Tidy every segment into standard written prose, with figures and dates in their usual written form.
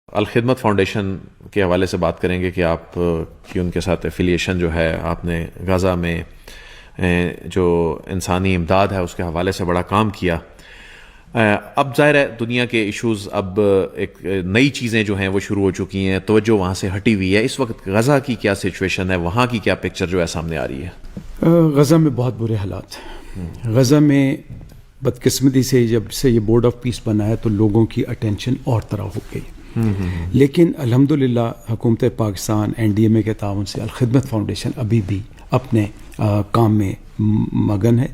Al-Khidmat foundation کے حوالے سے بات کریں گے کہ آپ کی ان کے ساتھ ایفیلیشن جو ہے، آپ نے غزہ میں جو انسانی امداد ہے اس کے حوالے سے بڑا کام کیا. اب ظاہر ہے دنیا کے ایشوز، اب ایک نئی چیزیں جو ہیں وہ شروع ہو چکی ہیں، توجہ وہاں سے ہٹی ہوئی ہے. اس وقت غزہ کی کیا سچویشن ہے، وہاں کی کیا پکچر جو ہے سامنے آ رہی ہے؟ غزہ میں بہت برے حالات ہیں. غزہ میں بدقسمتی سے جب سے یہ بورڈ آف پیس بنا ہے تو لوگوں کی اٹینشن اور طرح ہو گئی. لیکن الحمدللہ حکومت پاکستان NDMA کے تعاون سے الخدمت فاؤنڈیشن ابھی بھی اپنے کام میں مگن ہے.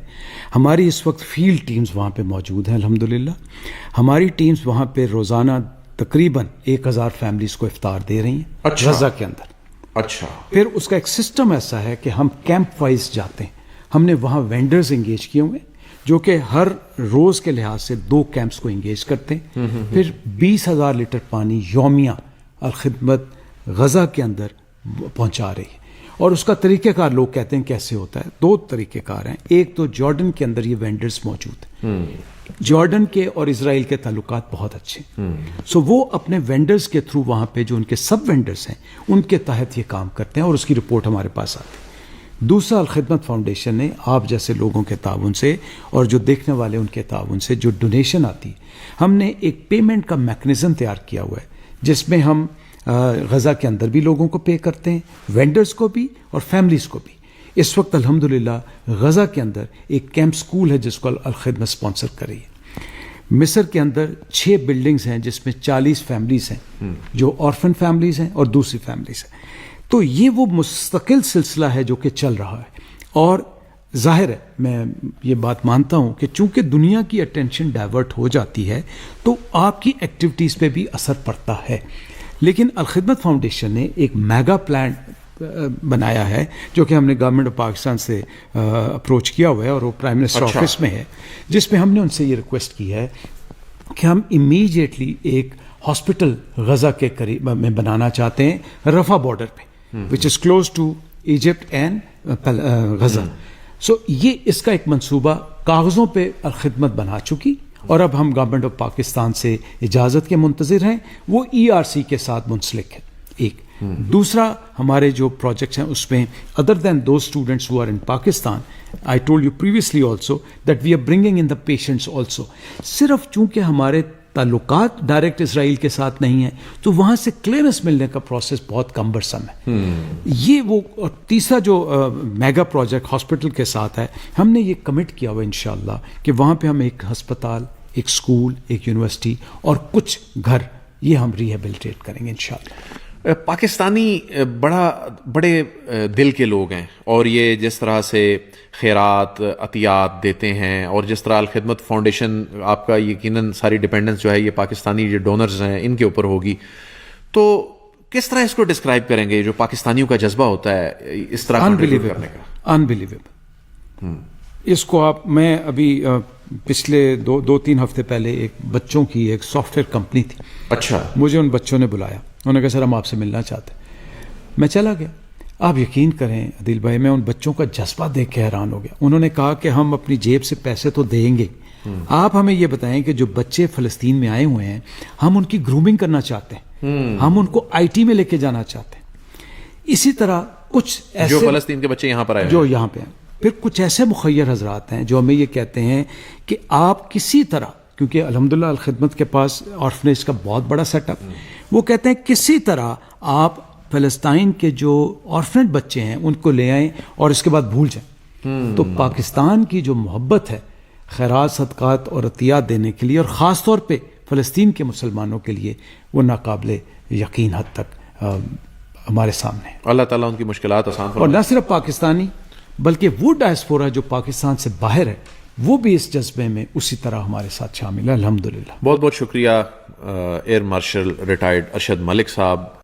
ہماری اس وقت فیلڈ ٹیمز وہاں پہ موجود ہیں. الحمدللہ ہماری ٹیمز وہاں پہ روزانہ تقریباً 1000 فیملیز کو افطار دے رہی ہیں. اچھا. غزہ کے اندر. اچھا. پھر اس کا ایک سسٹم ایسا ہے کہ ہم کیمپ وائز جاتے ہیں. ہم نے وہاں وینڈرز انگیج کیے ہوئے جو کہ ہر روز کے لحاظ سے 2 کیمپس کو انگیج کرتے ہیں. پھر 20,000 لیٹر پانی یومیہ الخدمت غزہ کے اندر پہنچا رہی ہے. اور اس کا طریقہ کار لوگ کہتے ہیں کیسے ہوتا ہے. 2 طریقہ کار ہیں. ایک تو جارڈن کے اندر یہ وینڈرز موجود ہیں. جارڈن کے اور اسرائیل کے تعلقات بہت اچھے ہیں. سو وہ اپنے وینڈرز کے تھرو وہاں پہ جو ان کے سب وینڈرز ہیں ان کے تحت یہ کام کرتے ہیں اور اس کی رپورٹ ہمارے پاس آتی ہے. دوسرا الخدمت فاؤنڈیشن نے آپ جیسے لوگوں کے تعاون سے اور جو دیکھنے والے ان کے تعاون سے جو ڈونیشن آتی ہے، ہم نے ایک پیمنٹ کا میکنزم تیار کیا ہوا ہے جس میں ہم غزہ کے اندر بھی لوگوں کو پے کرتے ہیں، وینڈرز کو بھی اور فیملیز کو بھی. اس وقت الحمدللہ غزہ کے اندر ایک کیمپ سکول ہے جس کو الخدمت اسپانسر کر رہی ہے. مصر کے اندر 6 بلڈنگز ہیں جس میں 40 فیملیز ہیں جو آرفن فیملیز ہیں اور دوسری فیملیز ہیں. تو یہ وہ مستقل سلسلہ ہے جو کہ چل رہا ہے. اور ظاہر ہے میں یہ بات مانتا ہوں کہ چونکہ دنیا کی اٹینشن ڈائیورٹ ہو جاتی ہے تو آپ کی ایکٹیویٹیز پہ بھی اثر پڑتا ہے. لیکن الخدمت فاؤنڈیشن نے ایک میگا پلان بنایا ہے جو کہ ہم نے گورنمنٹ آف پاکستان سے اپروچ کیا ہوا ہے اور وہ پرائم منسٹر آفس میں ہے، جس میں ہم نے ان سے یہ ریکویسٹ کی ہے کہ ہم امیجیٹلی ایک ہاسپٹل غزہ کے قریب میں بنانا چاہتے ہیں، رفح بارڈر پہ which is close to Egypt and Gaza. So یہ اس کا ایک منصوبہ کاغذوں پہ الخدمت بنا چکی اور اب ہم گورنمنٹ آف پاکستان سے اجازت کے منتظر ہیں. وہ ERC کے ساتھ منسلک ہے. ایک دوسرا ہمارے جو پروجیکٹس ہیں اس میں other than those students who are in Pakistan, I told you previously also that we are bringing in the patients also. صرف چونکہ ہمارے تعلقات ڈائریکٹ اسرائیل کے ساتھ نہیں ہیں تو وہاں سے کلیئرنس ملنے کا پروسیس بہت کمبرسم ہے. یہ وہ تیسرا جو میگا پروجیکٹ ہاسپٹل کے ساتھ ہے، ہم نے یہ کمٹ کیا ہوا انشاءاللہ کہ وہاں پہ ہم ایک ہسپتال، ایک اسکول، ایک یونیورسٹی اور کچھ گھر یہ ہم ریہیبلیٹیٹ کریں گے انشاءاللہ. پاکستانی بڑے دل کے لوگ ہیں اور یہ جس طرح سے خیرات عطیات دیتے ہیں اور جس طرح الخدمت فاؤنڈیشن آپ کا یقیناً ساری ڈیپینڈنس جو ہے یہ پاکستانی جو ڈونرز ہیں ان کے اوپر ہوگی، تو کس طرح اس کو ڈسکرائب کریں گے جو پاکستانیوں کا جذبہ ہوتا ہے اس طرح کنٹریبیوٹ کرنے کا؟ انبیلیویبل. اس کو آپ، میں ابھی پچھلے 2-3 ہفتے پہلے ایک بچوں کی ایک سافٹ ویئر کمپنی تھی. اچھا. مجھے ان بچوں نے بلایا، انہوں نے کہا سر ہم آپ سے ملنا چاہتے ہیں. میں چلا گیا. آپ یقین کریں عدیل بھائی، میں ان بچوں کا جذبہ دیکھ کے حیران ہو گیا. انہوں نے کہا کہ ہم اپنی جیب سے پیسے تو دیں گے، آپ ہمیں یہ بتائیں کہ جو بچے فلسطین میں آئے ہوئے ہیں ہم ان کی گرومنگ کرنا چاہتے ہیں، ہم ان کو IT میں لے کے جانا چاہتے ہیں. اسی طرح کچھ ایسے جو فلسطین کے بچے یہاں پر آئے جو یہاں پہ ہیں. پھر کچھ ایسے مخیر حضرات ہیں جو ہمیں یہ کہتے ہیں کہ آپ کسی طرح، کیونکہ الحمدللہ الخدمت کے پاس آرفنیج کا بہت بڑا سیٹ اپ، وہ کہتے ہیں کسی طرح آپ فلسطین کے جو آرفنیج بچے ہیں ان کو لے آئیں اور اس کے بعد بھول جائیں. تو پاکستان کی جو محبت ہے خیرات، صدقات اور عطیات دینے کے لیے، اور خاص طور پہ فلسطین کے مسلمانوں کے لیے، وہ ناقابل یقین حد تک ہمارے سامنے ہے. اللہ تعالیٰ ان کی مشکلات آسان فرمائے. اور نہ صرف پاکستانی بلکہ وہ ڈائسپورا جو پاکستان سے باہر ہے وہ بھی اس جذبے میں اسی طرح ہمارے ساتھ شامل ہے الحمدللہ. بہت بہت شکریہ air marshal retired Arshad Malik صاحب.